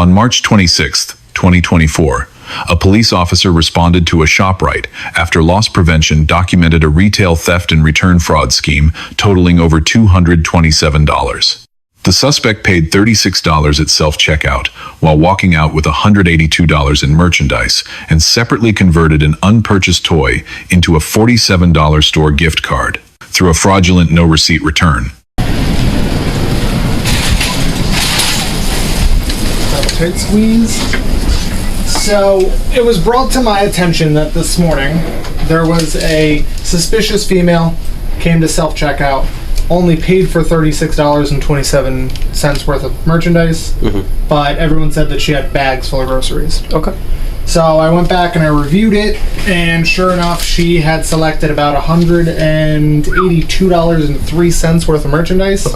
On March 26, 2024, a police officer responded to a ShopRite after loss prevention documented a retail theft and return fraud scheme totaling over $227. The suspect paid $36 at self-checkout while walking out with $182 in merchandise and separately converted an unpurchased toy into a $47 store gift card through a fraudulent no-receipt return. Tight squeeze. So it was brought to my attention that this morning there was a suspicious female, came to self-checkout, only paid for $36.27 worth of merchandise, but everyone said that she had bags full of groceries. Okay. So I went back and I reviewed it, and sure enough, she had selected about $182.03 worth of merchandise,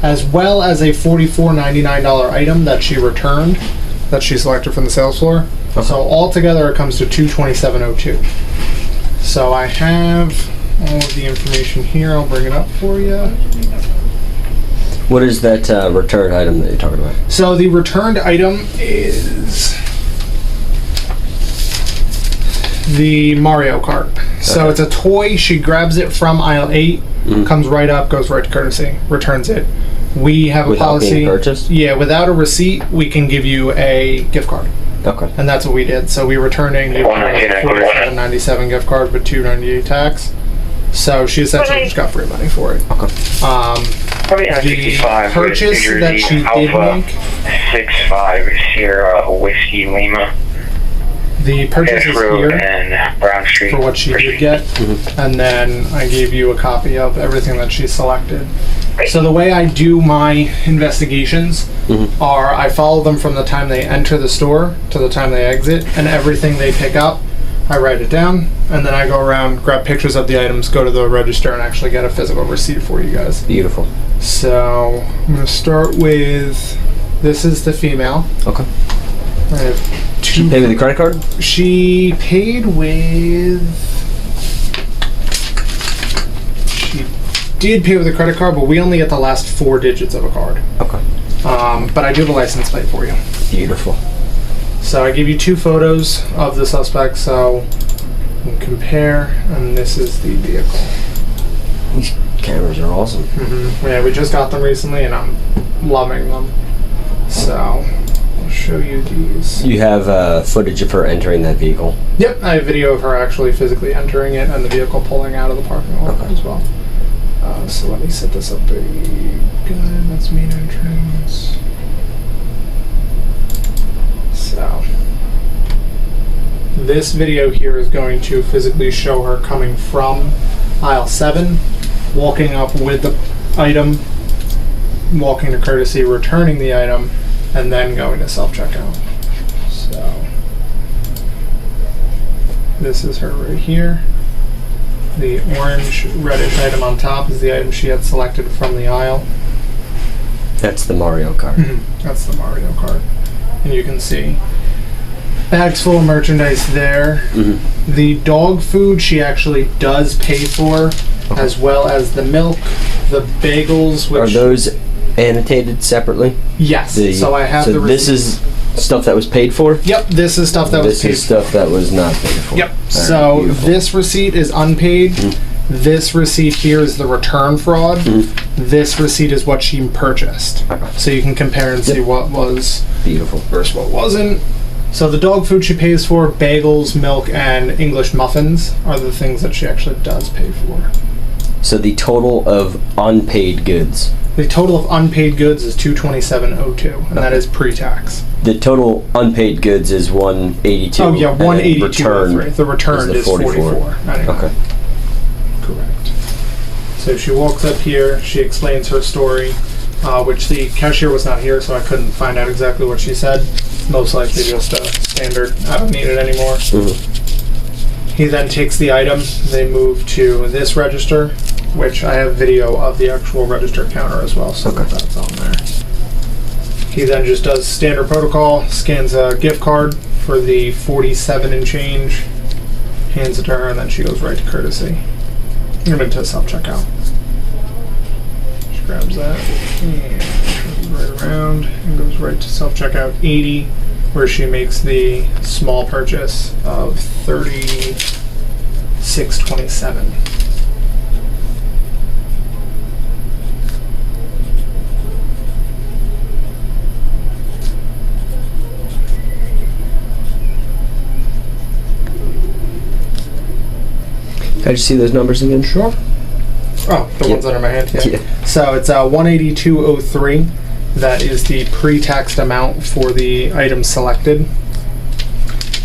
as well as a $44.99 item that she returned, that she selected from the sales floor. So altogether it comes to $227.02. So I have all of the information here. I'll bring it up for you. What is that returned item that you're talking about? So the returned item is the Mario Kart. So it's a toy. She grabs it from aisle 8, comes right up, goes right to courtesy, returns it. We have a policy. Without being purchased? Yeah, without a receipt, we can give you a gift card. Okay. And that's what we did. So we returning a $47.97 gift card with $2.98 tax. So she essentially just got free money for it. Okay. The purchase that she did make, 65 Sierra Whiskey Lima. the purchase is here and Brown Street for what she did get, and then I gave you a copy of everything that she selected. So the way I do my investigations are I follow them from the time they enter the store to the time they exit, and everything they pick up, I write it down, and then I go around, grab pictures of the items, go to the register, and actually get a physical receipt for you guys. Beautiful. So I'm going to start with, this is the female. Okay. I have two. She paid with a credit card? She paid with... She did pay with a credit card, but we only get the last 4 digits of a card. Okay. But I do have a license plate for you. Beautiful. So I give you 2 photos of the suspect, so you can compare, and this is the vehicle. These cameras are awesome. Yeah, we just got them recently, and I'm loving them. So I'll show you these. You have footage of her entering that vehicle? Yep, I have video of her actually physically entering it and the vehicle pulling out of the parking lot as well. So let me set this up again. That's main entrance. So this video here is going to physically show her coming from aisle 7, walking up with the item, walking to courtesy, returning the item, and then going to self-checkout. So this is her right here. The orange reddish item on top is the item she had selected from the aisle. That's the Mario Kart. That's the Mario Kart. And you can see bags full of merchandise there. The dog food she actually does pay for, as well as the milk, the bagels. Which are those annotated separately? Yes. So I have so the receipt. This is stuff that was paid for? Yep, this is stuff that was paid for. This is stuff that was not paid for. Yep. All So right, this receipt is unpaid. This receipt here is the return fraud. This receipt is what she purchased. So you can compare and see what was beautiful versus what wasn't. So the dog food she pays for, bagels, milk, and English muffins are the things that she actually does pay for. So the total of unpaid goods. The total of unpaid goods is $227.02, and that is pre-tax. The total unpaid goods is $182. Oh yeah, $182.03. The return is $44. Okay. Correct. So she walks up here, she explains her story, which the cashier was not here, so I couldn't find out exactly what she said. Most likely just a standard, I don't need it anymore. He then takes the item, they move to this register, which I have video of the actual register counter as well, so that's on there. He then just does standard protocol, scans a gift card for the 47 and change, hands it to her, and then she goes right to courtesy. I'm going to self-checkout. She grabs that and turns right around and goes right to self-checkout 80, where she makes the small purchase of $36.27. Can I just see those numbers again? Sure. Oh, the ones under my hand? Yeah. So it's 182.03. That is the pre-taxed amount for the item selected.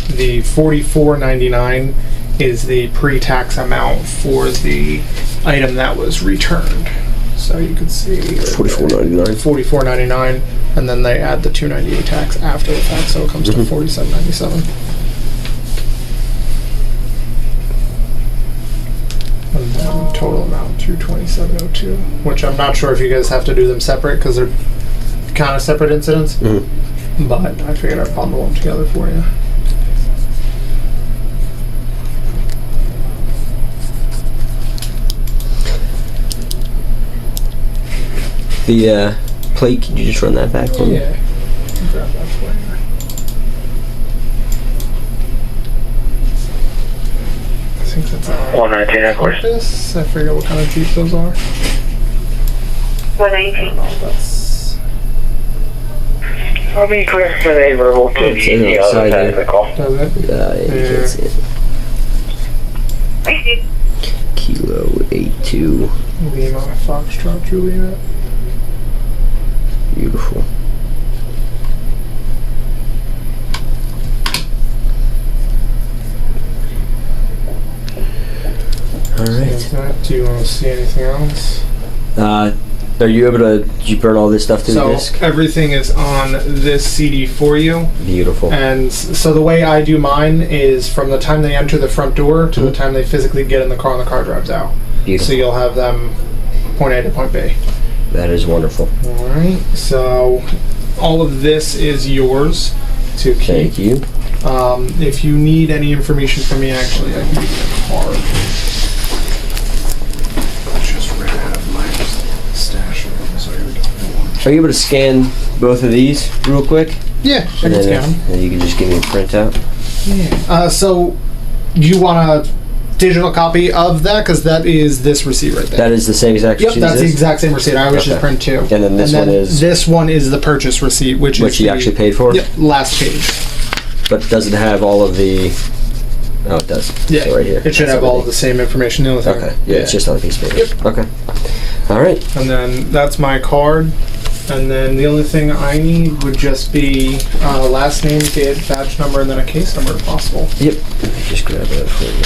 The $44.99 is the pre-tax amount for the item that was returned. So you can see $44.99. $44.99, and then they add the $2.98 tax after the fact, so it comes to $47.97. And then total amount $227.02, which I'm not sure if you guys have to do them separate because they're kind of separate incidents, but I figured I'd bundle them together for you. The plate, could you just run that back for me? Yeah, grab that for you. I think that's 119, of course. Compass. I forget what kind of Jeep those are. 118. That's I'll be clear for the verbal to It's in the the other side side of there. the call. does it? Yeah, you can't see it. Kilo 82. Lima Foxtrot Juliet. Beautiful. All right. Do you want to see anything else? Are you able to? Did you burn all this stuff to the So disk? everything is on this CD for you. Beautiful. And so the way I do mine is from the time they enter the front door to the time they physically get in the car and the car drives out. Beautiful. So you'll have them point A to point B. That is wonderful. All right. So all of this is yours to keep. Thank you. If you need any information from me, actually, I can give you a card. I just ran out of my stash of them, so here we go. Are you able to scan both of these real quick? Yeah, I can scan them. And you can just give me a printout. Yeah. So you want a digital copy of that? Because that is this receipt right there. That is the same exact Yep, receipt that's as the this? exact same receipt. I always just Okay. print two. And then this one is? This one is the purchase receipt, which is you the- actually paid for? Yep, last page. But does it have all of the... Oh, it does. Yeah, So right here. it should That's have all of everything. the same information. The only thing, Okay. Yeah, it's just on a piece of paper. Yep. Okay. All right. And then that's my card. And then the only thing I need would just be last name, date, badge number, and then a case number if possible. Yep. Let me just grab that for you.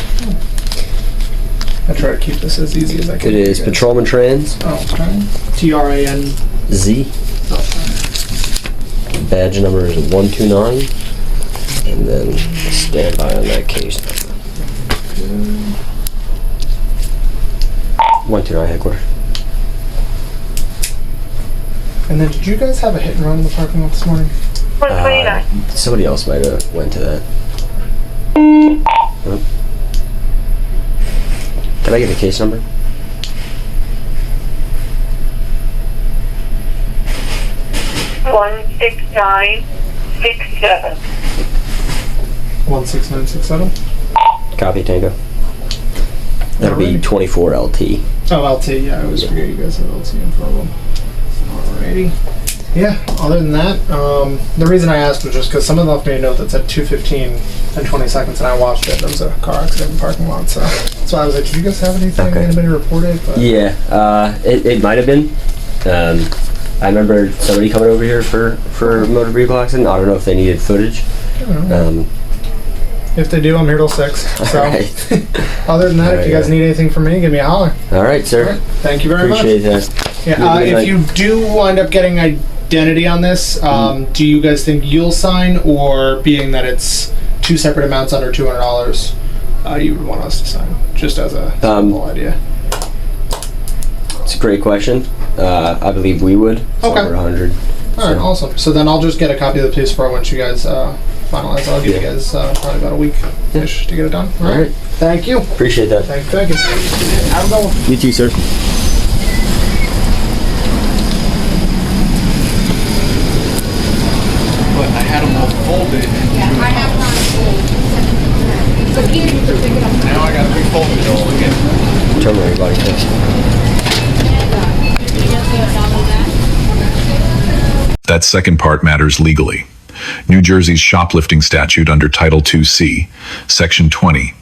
I try to keep this as easy as I can. It is for you guys. Patrolman Trans Okay. TRAN. Z. Badge number is 129. And then stand by on that case number. 129 headquarters. And then did you guys have a hit and run in the parking lot this morning? 129. Somebody else might have went to that. Oh. Can I get the case number? One 16967. 16967. Copy, Tango. That'll be Alrighty. 24 LT. Oh, LT. Yeah, I always forget you guys have LT in front of them. Alrighty. Yeah, other than that, the reason I asked was just because someone left me a note that said 2:15 and 20 seconds, and I watched it. There was a car accident in the parking lot, so that's why I was like, did you guys have anything? Okay. Anybody report it? But Yeah, it might have been. I remember somebody coming over here for a motor vehicle accident. I don't know if they needed footage. I don't know. If they do, I'm here till 6. So, Alright. other than that, if you guys need anything from me, give me a holler. All right, sir. Thank you very much. Appreciate that. Yeah, You have a good if night. you do wind up getting identity on this, do you guys think you'll sign, or being that it's two separate amounts under $200, you would want us to sign? Just as a simple idea. It's a great question. I believe we would. It's Okay. over 100. All right, awesome. So then I'll just get a copy of the piece for once you guys finalize. I'll give you guys probably about a week-ish to get it done. All right. Thank you. Appreciate that. Thank you. Have a good one. You too, sir. Now I got to refold it all again. Turn around, body cam. That second part matters legally. New Jersey's shoplifting statute under Title 2C, Section 20,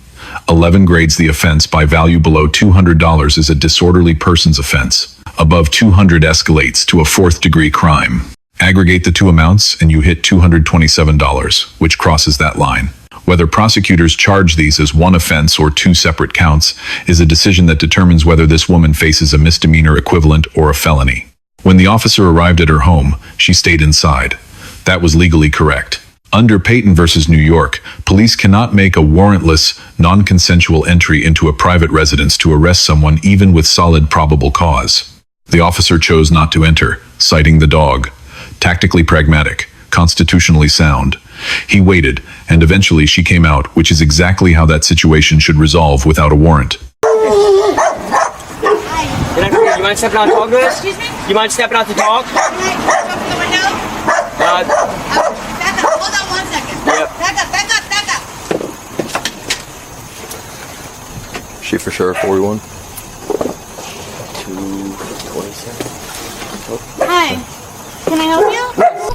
11 grades the offense by value below $200 as a disorderly persons offense. Above 200 escalates to a fourth-degree crime. Aggregate the two amounts and you hit $227, which crosses that line. Whether prosecutors charge these as one offense or two separate counts is a decision that determines whether this woman faces a misdemeanor equivalent or a felony. When the officer arrived at her home, she stayed inside. That was legally correct. Under Payton versus New York, police cannot make a warrantless, non-consensual entry into a private residence to arrest someone even with solid probable cause. The officer chose not to enter, citing the dog. Tactically pragmatic, constitutionally sound. He waited, and eventually she came out, which is exactly how that situation should resolve without a warrant. You mind stepping out and talk to us? Excuse me? You mind stepping out to talk? Can I open the window? Uh, Back up, hold on 1 second. Yep. Back up. She for sure 41. 227. Hi. Can I help you?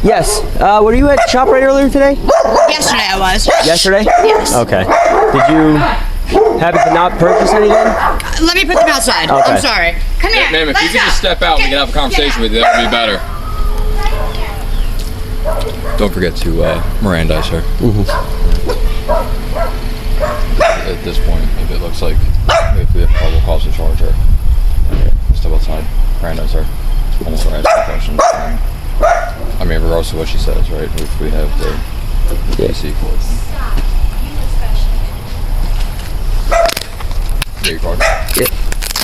Yes. Were you at ShopRite earlier today? Yesterday I was. Yesterday? Yes. Okay. Did you happen to not purchase anything? Let me put them outside. Okay. I'm sorry. Come here. Ma'am, if Let's you could go. just step out, we Get can have a conversation with you. That would be better. Don't forget to Mirandize her. At this point, if it looks like if we have probable cause to charge her, step outside, Mirandize her. Almost her asking questions. I mean, regardless of what she says, right? If we have the PC court. Get your card.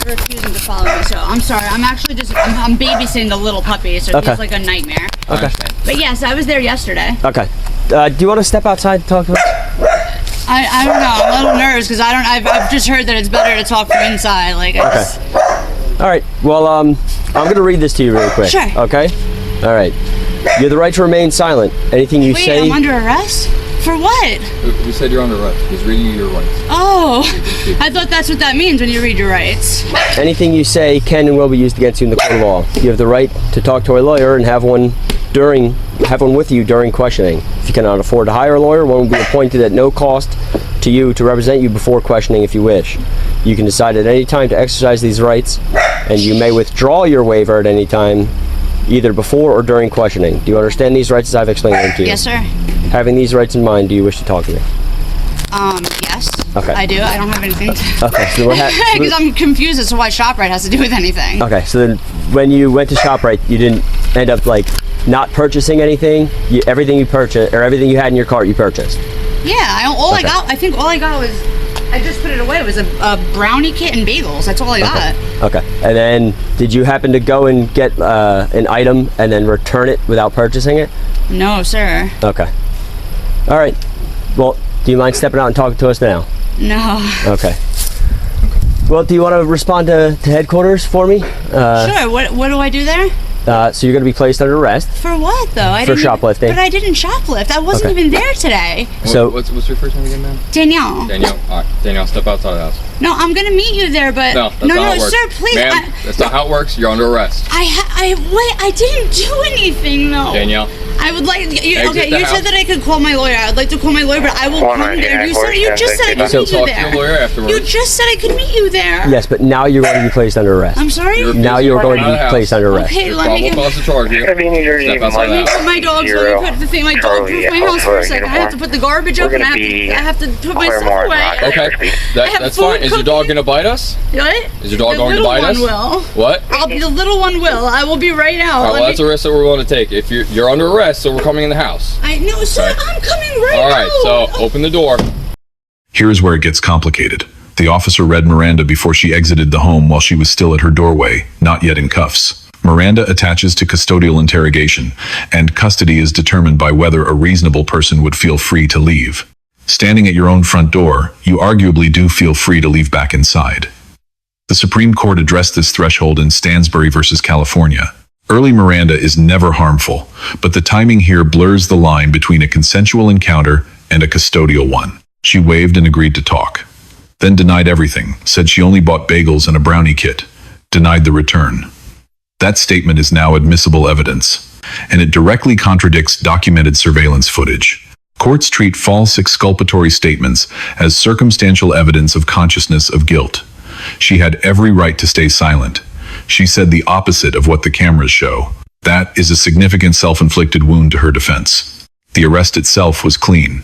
You're refusing to follow me, so I'm sorry. I'm actually just I'm babysitting the little puppy, so Okay. he's like a nightmare. I understand. But yes, I was there yesterday. Okay. Do you want to step outside and talk to us? I don't know. I'm a little nervous because I've just heard that it's better to talk from inside. Like, I just, All right. Well, I'm going to read this to you really quick. Sure. Okay? All right. You have the right to remain silent. Anything you wait, say... I'm under arrest? For what? We said you're under arrest. He's reading you your rights. Oh, I thought that's what that means when you read your rights. Anything you say can and will be used against you in the court of law. You have the right to talk to a lawyer and have one with you during questioning. If you cannot afford to hire a lawyer, one will be appointed at no cost to you to represent you before questioning if you wish. You can decide at any time to exercise these rights, and you may withdraw your waiver at any time, either before or during questioning. Do you understand these rights as I've explained them to you? Yes, sir. Having these rights in mind, do you wish to talk to me? Yes. Okay. I do. I don't have anything to... Okay, so what Because I'm confused as to why ShopRite has to do with anything. Okay, so then when you went to ShopRite, you didn't end up like not purchasing anything? Everything you purchased, or everything you had in your cart, you purchased? Yeah, I think all I got was... I just put it away. It was a brownie kit and bagels. That's all I got. Okay. And then did you happen to go and get an item and then return it without purchasing it? No, sir. Okay. All right. Well, do you mind stepping out and talking to us now? No. Okay. Well, do you want to respond to headquarters for me? Sure. What do I do there? So you're going to be placed under arrest. For what, though? For shoplifting. But I didn't shoplift. I wasn't Okay. even there today. So- what's your first name again, ma'am? Danielle. Danielle. All right, Danielle, step outside the house. No, I'm gonna meet you there, but No, that's not how it works. sir, please. Ma'am, that's not how it works. You're under arrest. I didn't do anything though. Danielle. I would like. Exit You the said house. that I could call my lawyer. I'd like to call my lawyer, but I will Well, come there. You just said I could So meet you talk to there. your lawyer afterwards. You just said I could meet you there. Yes, but now you're going to be placed under arrest. I'm sorry. You're Now you're going to Out of the be house. placed under arrest. Okay, let me Probable get. cause to charge you. Gonna be New Jersey, Step outside the Let me house. put my dogs. Let me put the thing. My dog Charlie, proof my house for a second. I have to put the garbage We're up and gonna I be have to put my stuff Claremont, away. not Okay, Jersey. have that's food fine. Is your dog gonna bite us? What? Is your dog The going to little bite us? one will. What? The little one will. I will be right out. All right, Let well, that's me- a risk that we're willing to take. If you're under arrest, so we're coming in the house. I know, sir. Okay. I'm coming right All right, out. so open the door. Here's where it gets complicated. The officer read Miranda before she exited the home while she was still at her doorway, not yet in cuffs. Miranda attaches to custodial interrogation, and custody is determined by whether a reasonable person would feel free to leave. Standing at your own front door, you arguably do feel free to leave back inside. The Supreme Court addressed this threshold in Stansbury versus California. Early Miranda is never harmful, but the timing here blurs the line between a consensual encounter and a custodial one. She waved and agreed to talk, then denied everything, said she only bought bagels and a brownie kit, denied the return. That statement is now admissible evidence, and it directly contradicts documented surveillance footage. Courts treat false exculpatory statements as circumstantial evidence of consciousness of guilt. She had every right to stay silent. She said the opposite of what the cameras show. That is a significant self-inflicted wound to her defense. The arrest itself was clean.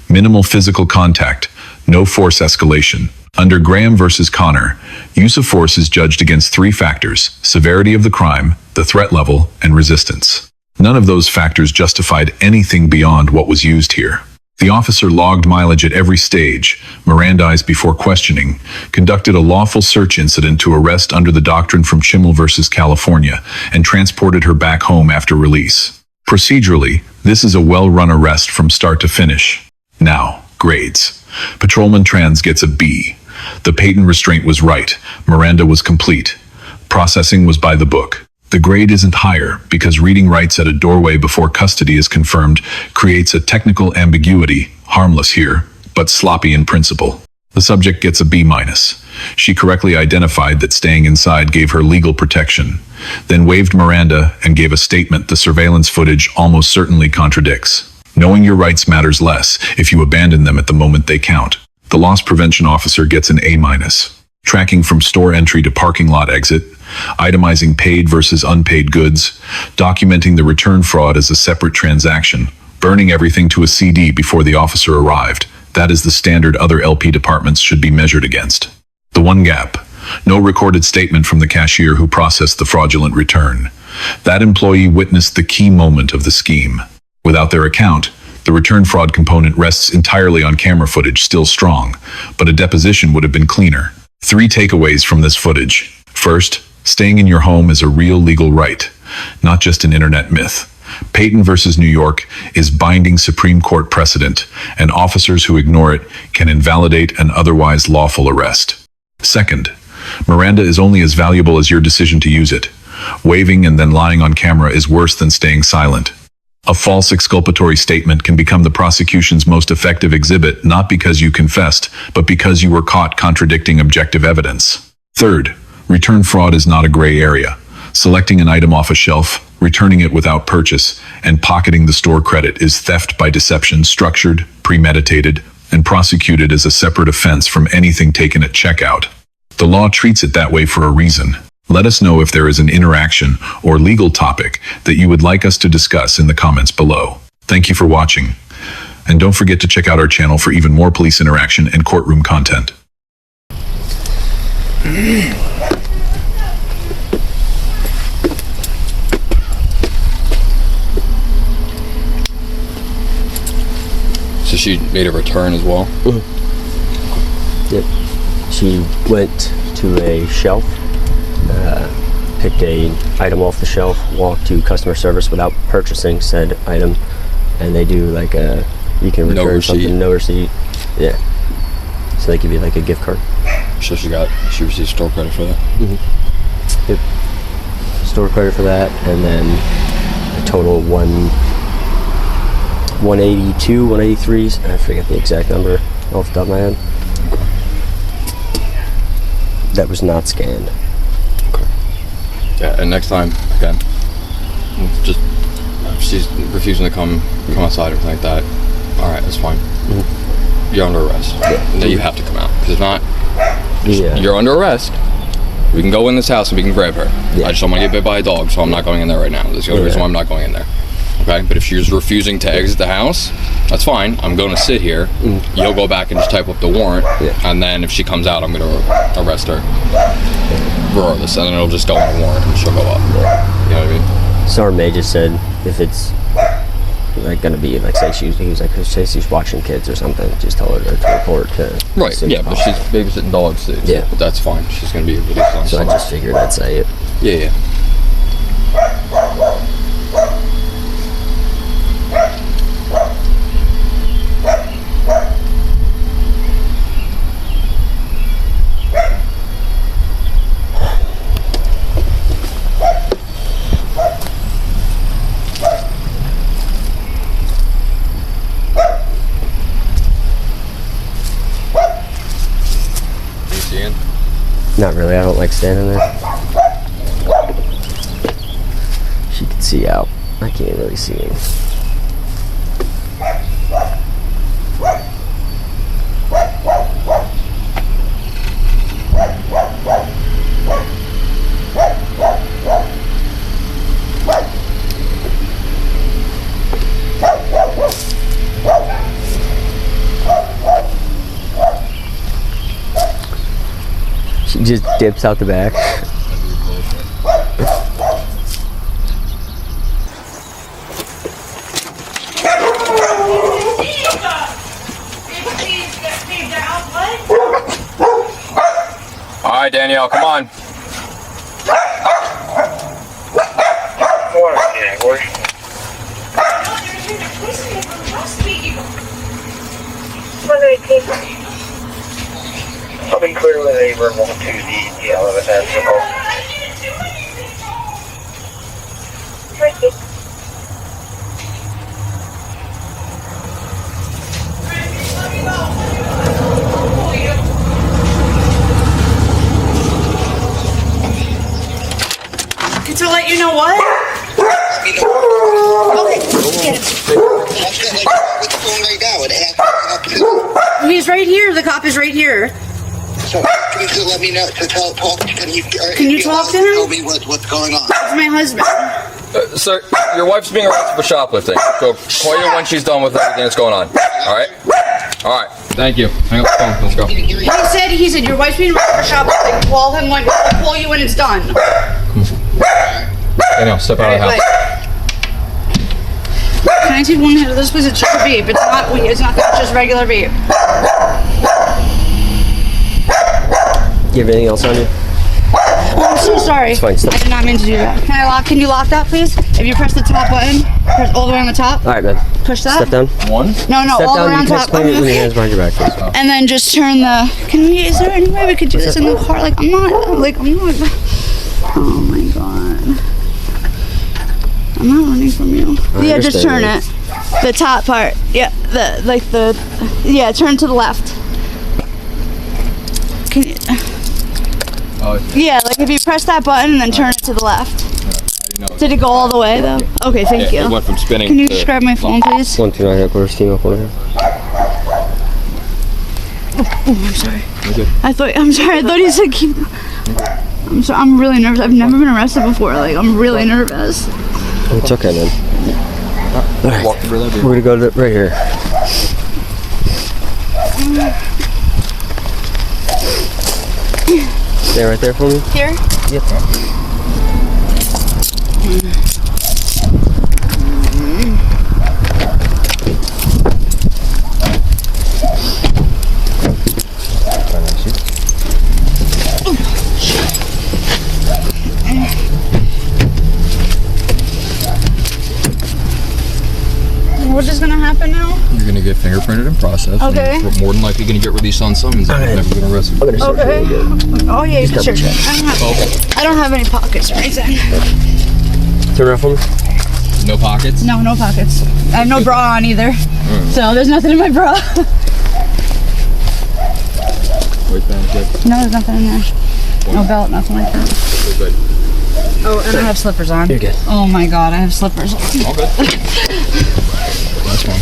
Minimal physical contact, no force escalation. Under Graham versus Connor, use of force is judged against 3 factors: severity of the crime, the threat level, and resistance. None of those factors justified anything beyond what was used here. The officer logged mileage at every stage, Mirandized before questioning, conducted a lawful search incident to arrest under the doctrine from Chimmel versus California, and transported her back home after release. Procedurally, this is a well-run arrest from start to finish. Now, grades. Patrolman Trans gets a B. The Payton restraint was right. Miranda was complete. Processing was by the book. The grade isn't higher because reading rights at a doorway before custody is confirmed creates a technical ambiguity, harmless here, but sloppy in principle. The subject gets a B-. She correctly identified that staying inside gave her legal protection, then waived Miranda and gave a statement the surveillance footage almost certainly contradicts. Knowing your rights matters less if you abandon them at the moment they count. The loss prevention officer gets an A-. Tracking from store entry to parking lot exit, itemizing paid versus unpaid goods, documenting the return fraud as a separate transaction, burning everything to a CD before the officer arrived. That is the standard other LP departments should be measured against. The one gap: no recorded statement from the cashier who processed the fraudulent return. That employee witnessed the key moment of the scheme. Without their account, the return fraud component rests entirely on camera footage, still strong, but a deposition would have been cleaner. 3 takeaways from this footage. First, staying in your home is a real legal right, not just an internet myth. Payton versus New York is binding Supreme Court precedent, and officers who ignore it can invalidate an otherwise lawful arrest. Second, Miranda is only as valuable as your decision to use it. Waving and then lying on camera is worse than staying silent. A false exculpatory statement can become the prosecution's most effective exhibit, not because you confessed, but because you were caught contradicting objective evidence. Third, return fraud is not a gray area. Selecting an item off a shelf, returning it without purchase, and pocketing the store credit is theft by deception, structured, premeditated, and prosecuted as a separate offense from anything taken at checkout. The law treats it that way for a reason. Let us know if there is an interaction or legal topic that you would like us to discuss in the comments below. Thank you for watching, and don't forget to check out our channel for even more police interaction and courtroom content. So she made a return as well? Yep. She went to a shelf, picked a item off the shelf, walked to customer service without purchasing said item, and they do like a, you can return No receipt. something, no receipt. Yeah. So they give you like a gift card. So she received store credit for that? Yep. Store credit for that, and then a total of 182, 183, I forget the exact number off the top of my head. That was not scanned. Okay. Yeah, and next time, again, just if she's refusing to come outside or anything like that, all right, that's fine. You're under arrest. Yeah. And then you have to come out, because if not, Yeah. you're under arrest. We can go in this house and we can grab her. Yeah. I just don't want to get bit by a dog, so I'm not going in there right now. That's the only reason why I'm not going in there. Okay, but if she's refusing to exit the house, that's fine. I'm going to sit here. You'll go back and just type up the warrant, and then if she comes out, I'm going to arrest her regardless, and then it'll just go on the warrant and she'll go up. You know what I mean? Sergeant May just said if it's like gonna be like say he was like say she's watching kids or something, just tell her to report to. Right. Yeah, but she's babysitting dogs too. Yeah. But that's fine. She's going to be released on So I Sunday. just figured I'd say it. Yeah. Not really. I don't like standing there. She can see out. I can't really see him. She just dips out the back. All right, Danielle, come on. I'll be clearly favorable to the yellow vehicle. To let you know what? Okay, get him. What's going right now? It happened. He's right here. The cop is right here. So can you let me know? To talk. Can you talk to him? Tell me what's going on. It's my husband. Sir, your wife's being arrested for shoplifting. So call you when she's done with everything that's going on. All right? All right. Thank you. Hang up the phone. Let's go. He said your wife's being arrested for shoplifting. Call him when I'll call you when it's done. Danielle, step out of the house. Can I take 1 hit of this? Please, it's just a vape. It's not weed. It's not just regular vape. You have anything else on you? Oh, I'm so sorry. It's fine. Stop. I did not mean to do that. Can you lock that, please? If you press the top button, press all the way on the top. All right, man. Push that. Step down. One. No, Step all the down. way You on can top. explain it with your hands behind your back, please. And then just turn the. Is there any way we could do this in the car? I'm not. Oh my god. I'm not running from you. Yeah, just turn it. The top part. Yeah, yeah, turn to the left. Can you? Yeah, if you press that button and then turn it to the left. Did it go all the way though? Okay, thank you. It went from spinning. Can you just grab my phone, please? 129 headquarters, team up over here. Oh, I'm sorry. I'm sorry. I thought he said keep. I'm sorry. I'm really nervous. I've never been arrested before. I'm really nervous. It's okay, man. All right. We're gonna go to right here. Stay right there for me. Here? Yep. What is gonna happen now? You're going to get fingerprinted and processed. Okay. And you're more than likely going to get released on summons if you've never been arrested. I'm gonna search Okay. really good. Oh yeah, you can search it. I don't have any pockets or anything. Turn around for me. No pockets? No pockets. I have no bra on either. So there's nothing in my bra. Waistband, good. No, there's nothing in there. No belt, nothing like that. Good. Oh, and I have slippers on. You're good. Oh my god, I have slippers on. All good. That's fine.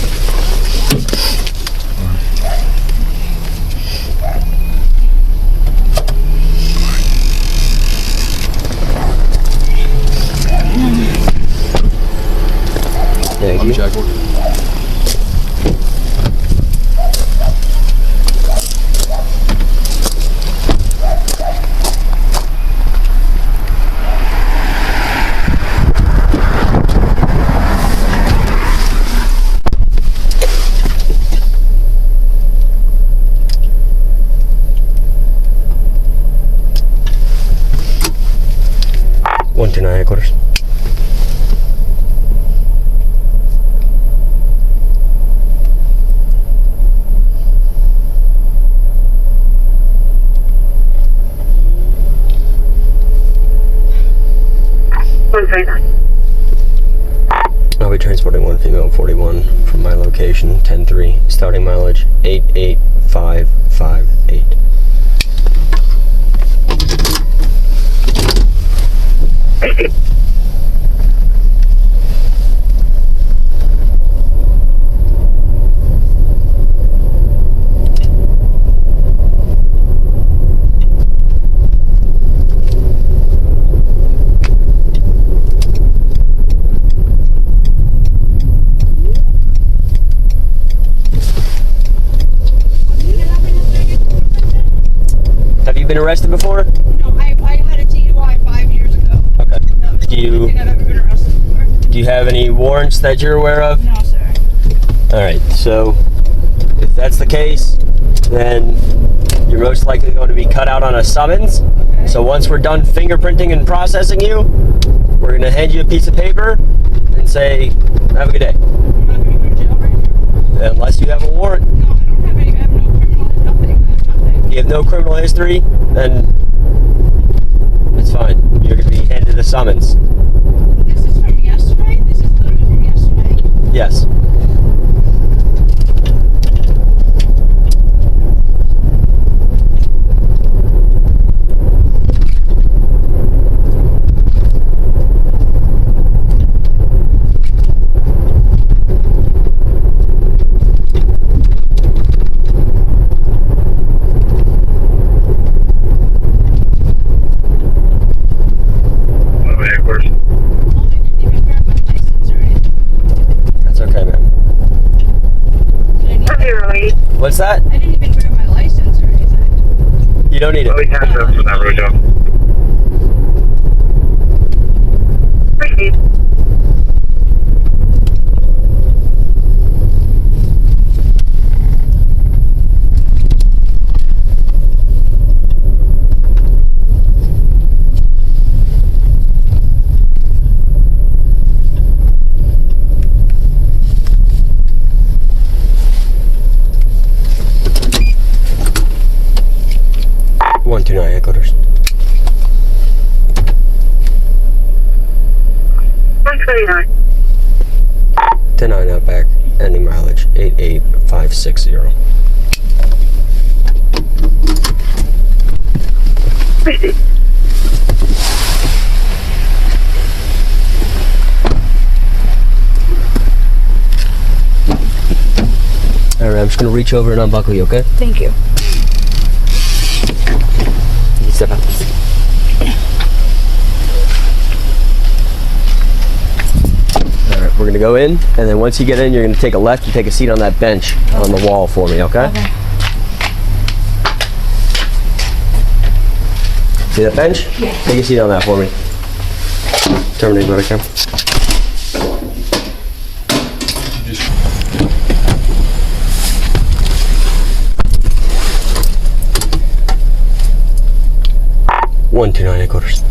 Thank Let me you. check. Headquarters. I'll be transporting one female 41 from my location 10-3, starting mileage 88558. Have you been arrested before? No, I had a DUI 5 years ago. Okay. That's the only thing I've ever been arrested for. Do you have any warrants that you're aware of? No, sir. Alright, so if that's the case, then you're most likely going to be cut out on a summons. Okay. So once we're done fingerprinting and processing you, we're going to hand you a piece of paper and say, have a good day. I'm not going to go to jail right now. Unless you have a warrant. No, I don't have any. I have no criminal, nothing. Nothing. You have no criminal history, then it's fine. You're going to be handed a summons. This is from yesterday? This is literally from yesterday? Yes. What's that? I didn't even grab my license or anything. You don't need it. We have to for that road job. Proceed. Headquarters. 129. 10-9 Outback, ending mileage 88560. Proceed. Alright, I'm just going to reach over and unbuckle you, okay? Thank you. You step out. Alright, we're going to go in, and then once you get in, you're going to take a left and take a seat on that bench on the wall for me, okay? Okay. See that bench? Yeah. Take a seat on that for me. Terminate Bodycam. One, 2, 9 headquarters.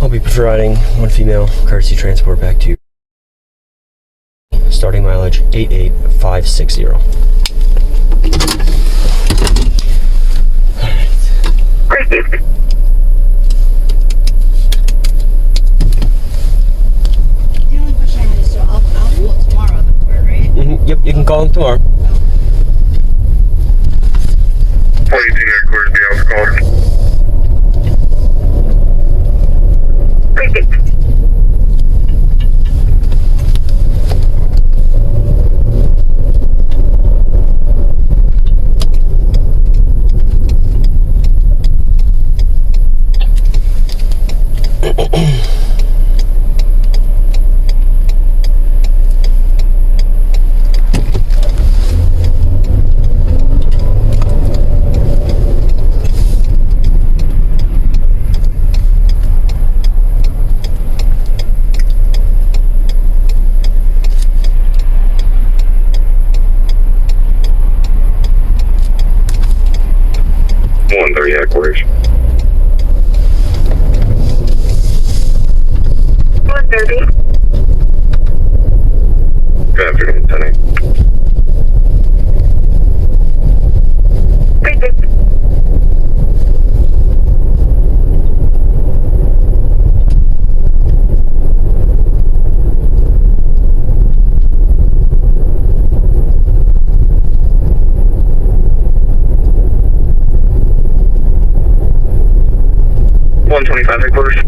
I'll be providing one female courtesy transport back to you. Starting mileage 88560. Proceed. The only question I had is, so I'll pull it tomorrow, the court, right? Yep, you can call him tomorrow. 42 headquarters, the house called. Proceed. Headquarters. 130. Good afternoon, Tony. Proceed. 125 headquarters.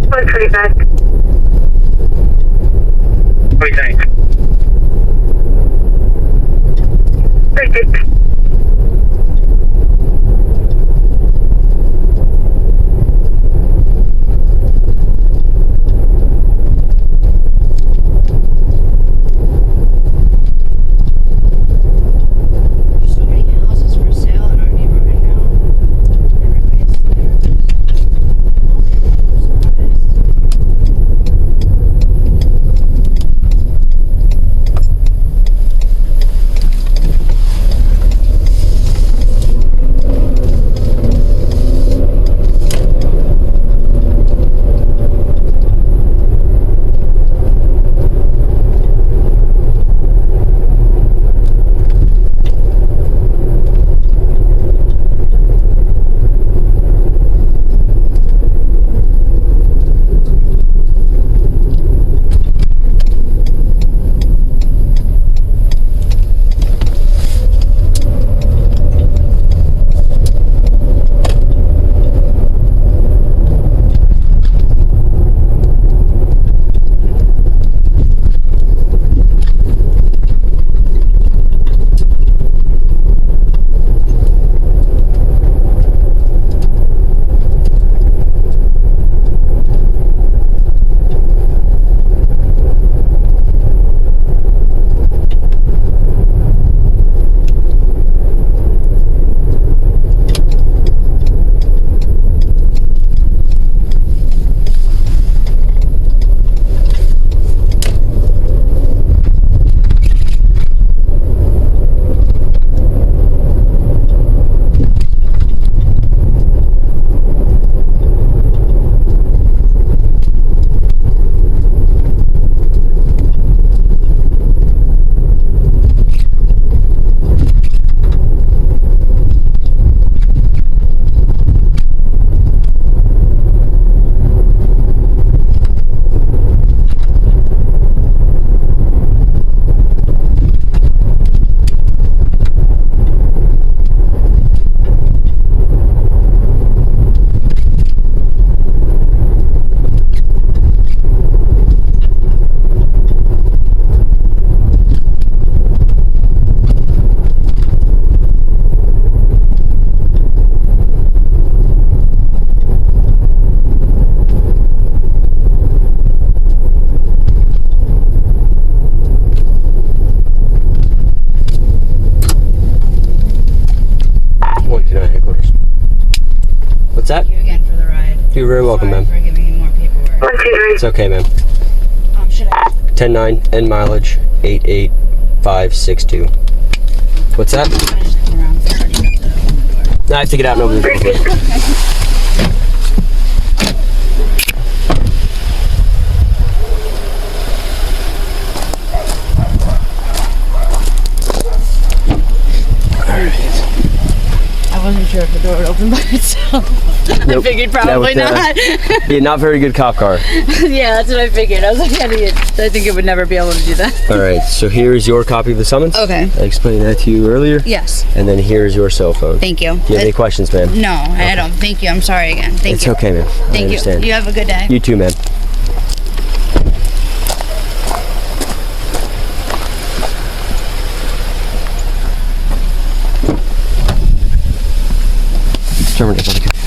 125. What do you think? 36. There's so many houses for sale in our neighborhood now. Everybody's there. I'm surprised. What's that? Thank you again for the ride. You're very welcome, ma'am. Sorry for giving you more paperwork. 123. It's okay, ma'am. Should I? 10-9, end mileage, 88562. What's that? I just come around. So I already got the door. No, I have to get out. Nobody's real quick. I wasn't sure if the door would open by itself. I Nope. figured probably That not. would, yeah, not very good cop car. Yeah, that's what I figured. I was like, I think it would never be able to do that. All right, so here's your copy of the summons. Okay. I explained that to you earlier. Yes. And then here's your cell phone. Thank you. Do you have any questions, ma'am? No, I don't. Thank you. I'm sorry again. Thank It's you. okay, ma'am. I Thank you. understand. You have a good day. You too, ma'am. Terminate, Bodycam.